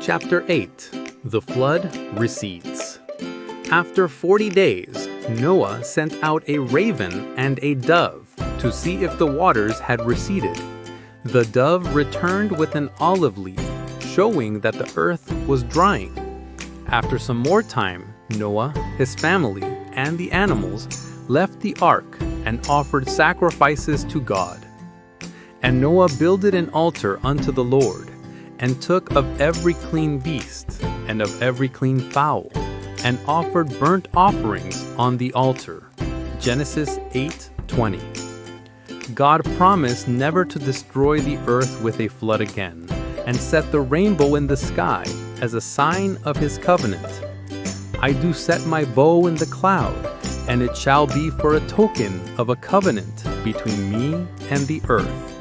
Chapter 8. The Flood Recedes. After 40 days, Noah sent out a raven and a dove to see if the waters had receded. The dove returned with an olive leaf, showing that the earth was drying. After some more time, Noah, his family, and the animals left the ark and offered sacrifices to God. And Noah builded an altar unto the Lord, and took of every clean beast, and of every clean fowl, and offered burnt offerings on the altar. Genesis 8:20. God promised never to destroy the earth with a flood again, and set the rainbow in the sky as a sign of his covenant. I do set my bow in the cloud, and it shall be for a token of a covenant between me and the earth.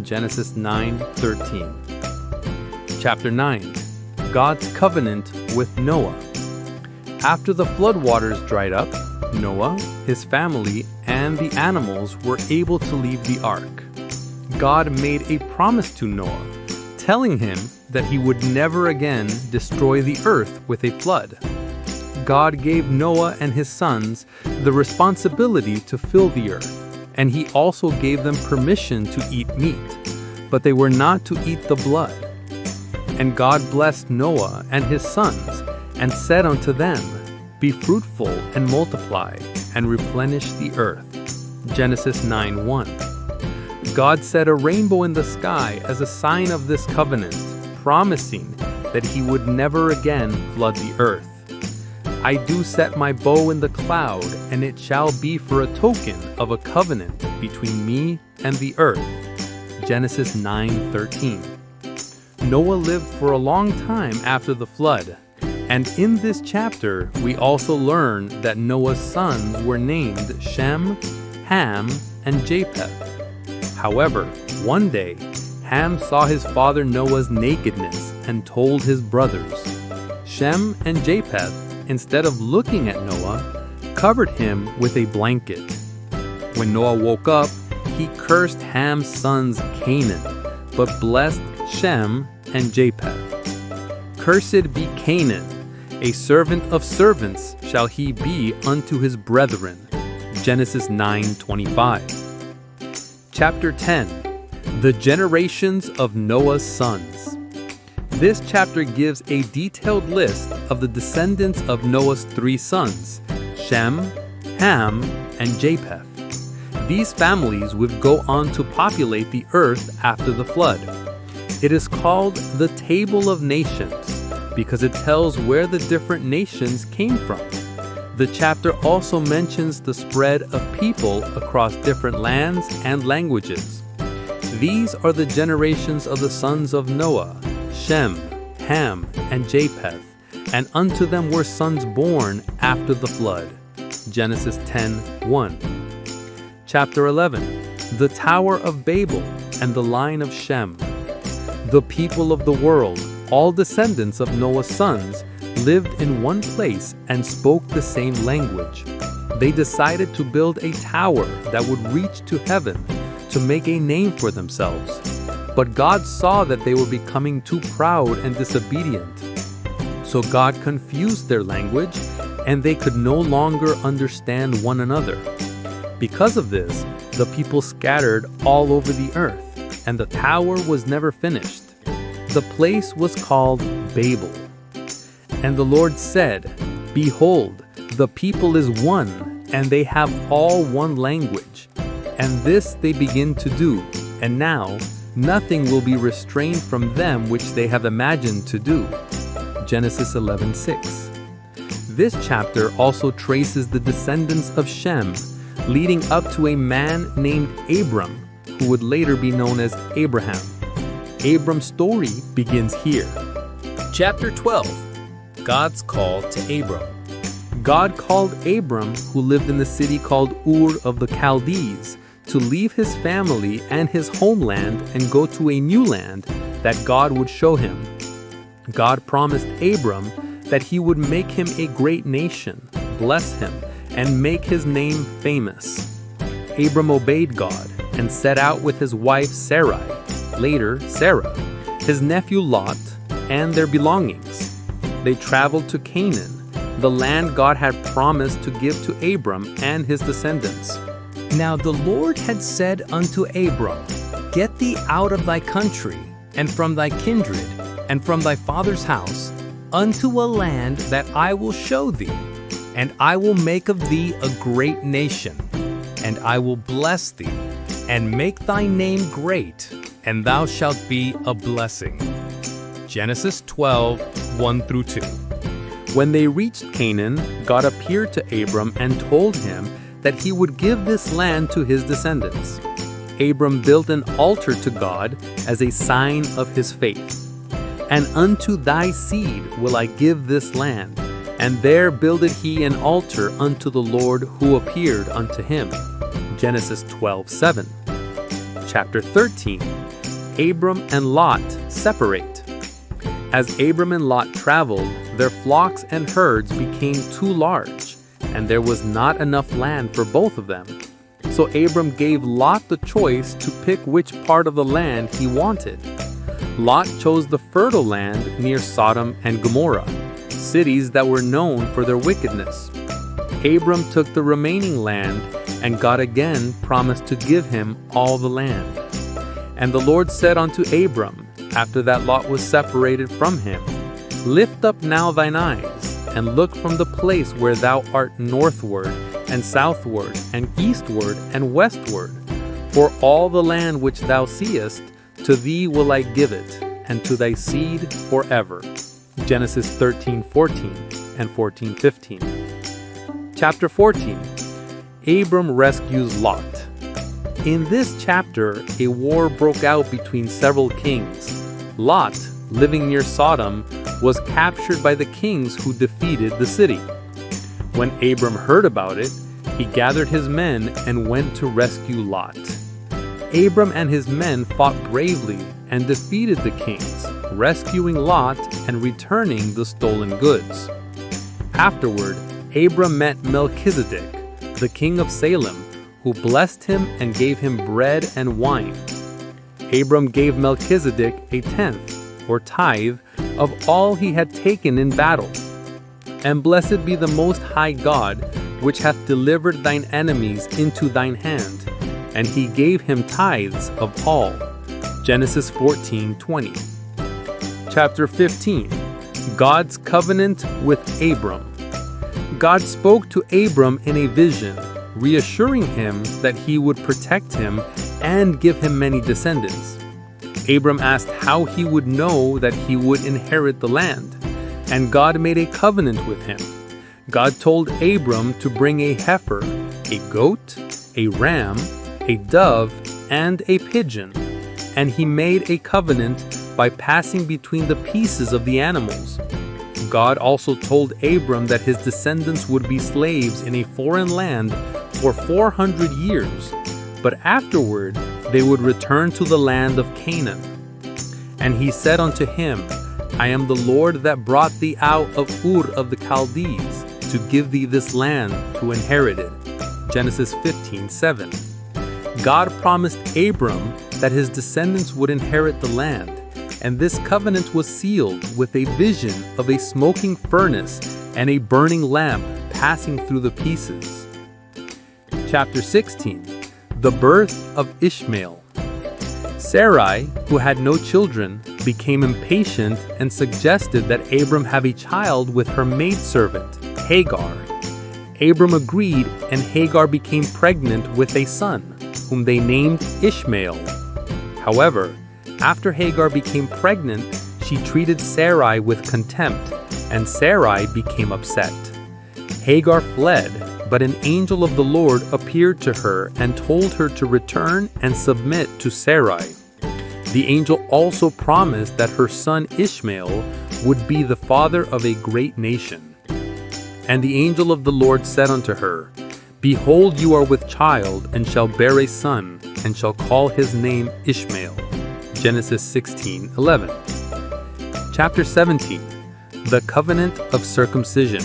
Genesis 9:13. Chapter 9. God's Covenant with Noah. After the floodwaters dried up, Noah, his family, and the animals were able to leave the ark. God made a promise to Noah, telling him that he would never again destroy the earth with a flood. God gave Noah and his sons the responsibility to fill the earth, and he also gave them permission to eat meat, but they were not to eat the blood. And God blessed Noah and his sons, and said unto them, Be fruitful and multiply, and replenish the earth. Genesis 9:1. God set a rainbow in the sky as a sign of this covenant, promising that he would never again flood the earth. I do set my bow in the cloud, and it shall be for a token of a covenant between me and the earth. Genesis 9:13. Noah lived for a long time after the flood, and in this chapter we also learn that Noah's sons were named Shem, Ham, and Japheth. However, one day, Ham saw his father Noah's nakedness and told his brothers. Shem and Japheth, instead of looking at Noah, covered him with a blanket. When Noah woke up, he cursed Ham's sons Canaan, but blessed Shem and Japheth. Cursed be Canaan, a servant of servants shall he be unto his brethren. Genesis 9:25. Chapter 10. The generations of Noah's sons. This chapter gives a detailed list of the descendants of Noah's three sons, Shem, Ham, and Japheth. These families would go on to populate the earth after the flood. It is called the Table of Nations because it tells where the different nations came from. The chapter also mentions the spread of people across different lands and languages. These are the generations of the sons of Noah, Shem, Ham, and Japheth, and unto them were sons born after the flood. Genesis 10:1. Chapter 11. The Tower of Babel and the line of Shem. The people of the world, all descendants of Noah's sons, lived in one place and spoke the same language. They decided to build a tower that would reach to heaven to make a name for themselves. But God saw that they were becoming too proud and disobedient. So God confused their language, and they could no longer understand one another. Because of this, the people scattered all over the earth, and the tower was never finished. The place was called Babel. And the Lord said, Behold, the people is one, and they have all one language. And this they begin to do, and now nothing will be restrained from them which they have imagined to do. Genesis 11:6. This chapter also traces the descendants of Shem, leading up to a man named Abram, who would later be known as Abraham. Abram's story begins here. Chapter 12. God's call to Abram. God called Abram, who lived in the city called Ur of the Chaldees, to leave his family and his homeland and go to a new land that God would show him. God promised Abram that he would make him a great nation, bless him, and make his name famous. Abram obeyed God and set out with his wife Sarai, later Sarah, his nephew Lot, and their belongings. They traveled to Canaan, the land God had promised to give to Abram and his descendants. Now the Lord had said unto Abram, Get thee out of thy country, and from thy kindred, and from thy father's house, unto a land that I will show thee, and I will make of thee a great nation, and I will bless thee, and make thy name great, and thou shalt be a blessing. Genesis 12, 1-2. When they reached Canaan, God appeared to Abram and told him that he would give this land to his descendants. Abram built an altar to God as a sign of his faith. And unto thy seed will I give this land. And there builded he an altar unto the Lord who appeared unto him. Genesis 12:7. Chapter 13. Abram and Lot separate. As Abram and Lot traveled, their flocks and herds became too large, and there was not enough land for both of them. So Abram gave Lot the choice to pick which part of the land he wanted. Lot chose the fertile land near Sodom and Gomorrah, cities that were known for their wickedness. Abram took the remaining land, and God again promised to give him all the land. And the Lord said unto Abram, after that Lot was separated from him, Lift up now thine eyes, and look from the place where thou art northward, and southward, and eastward, and westward. For all the land which thou seest, to thee will I give it, and to thy seed forever. Genesis 13:14 and 14:15. Chapter 14. Abram rescues Lot. In this chapter, a war broke out between several kings. Lot, living near Sodom, was captured by the kings who defeated the city. When Abram heard about it, he gathered his men and went to rescue Lot. Abram and his men fought bravely and defeated the kings, rescuing Lot and returning the stolen goods. Afterward, Abram met Melchizedek, the king of Salem, who blessed him and gave him bread and wine. Abram gave Melchizedek a tenth, or tithe, of all he had taken in battle. And blessed be the Most High God, which hath delivered thine enemies into thine hand. And he gave him tithes of all. Genesis 14:20. Chapter 15. God's covenant with Abram. God spoke to Abram in a vision, reassuring him that he would protect him and give him many descendants. Abram asked how he would know that he would inherit the land, and God made a covenant with him. God told Abram to bring a heifer, a goat, a ram, a dove, and a pigeon, and he made a covenant by passing between the pieces of the animals. God also told Abram that his descendants would be slaves in a foreign land for 400 years, but afterward they would return to the land of Canaan. And he said unto him, I am the Lord that brought thee out of Ur of the Chaldees, to give thee this land to inherit it. Genesis 15:7. God promised Abram that his descendants would inherit the land, and this covenant was sealed with a vision of a smoking furnace and a burning lamp passing through the pieces. Chapter 16. The birth of Ishmael. Sarai, who had no children, became impatient and suggested that Abram have a child with her maidservant, Hagar. Abram agreed, and Hagar became pregnant with a son, whom they named Ishmael. However, after Hagar became pregnant, she treated Sarai with contempt, and Sarai became upset. Hagar fled, but an angel of the Lord appeared to her and told her to return and submit to Sarai. The angel also promised that her son Ishmael would be the father of a great nation. And the angel of the Lord said unto her, Behold, you are with child, and shall bear a son, and shall call his name Ishmael. Genesis 16:11. Chapter 17. The Covenant of Circumcision.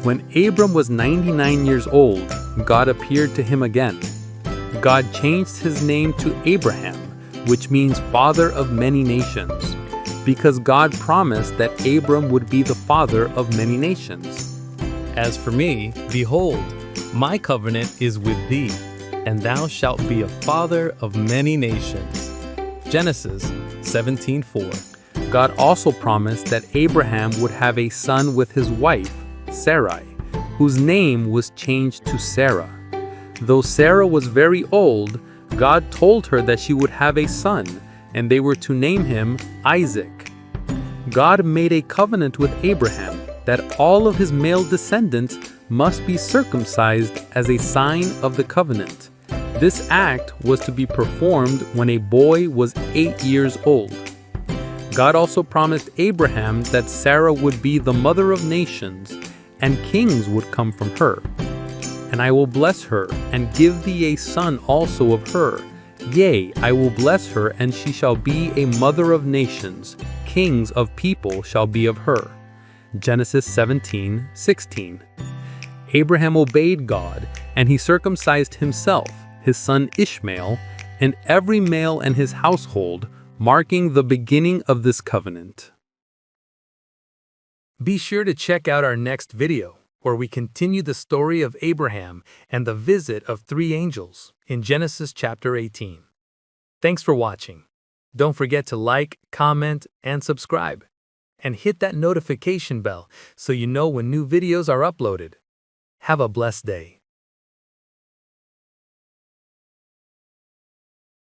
When Abram was 99 years old, God appeared to him again. God changed his name to Abraham, which means father of many nations. because God promised that Abram would be the father of many nations. As for me, behold, my covenant is with thee, and thou shalt be a father of many nations. Genesis 17:4. God also promised that Abraham would have a son with his wife, Sarai, whose name was changed to Sarah. Though Sarah was very old, God told her that she would have a son, and they were to name him Isaac. God made a covenant with Abraham that all of his male descendants must be circumcised as a sign of the covenant. This act was to be performed when a boy was 8 years old. God also promised Abraham that Sarah would be the mother of nations, and kings would come from her. And I will bless her, and give thee a son also of her. Yea, I will bless her, and she shall be a mother of nations. Kings of people shall be of her. Genesis 17:16. Abraham obeyed God, and he circumcised himself, his son Ishmael, and every male in his household, marking the beginning of this covenant. Be sure to check out our next video, where we continue the story of Abraham and the visit of 3 angels in Genesis chapter 18. Thanks for watching. Don't forget to like, comment, and subscribe. And hit that notification bell so you know when new videos are uploaded. Have a blessed day.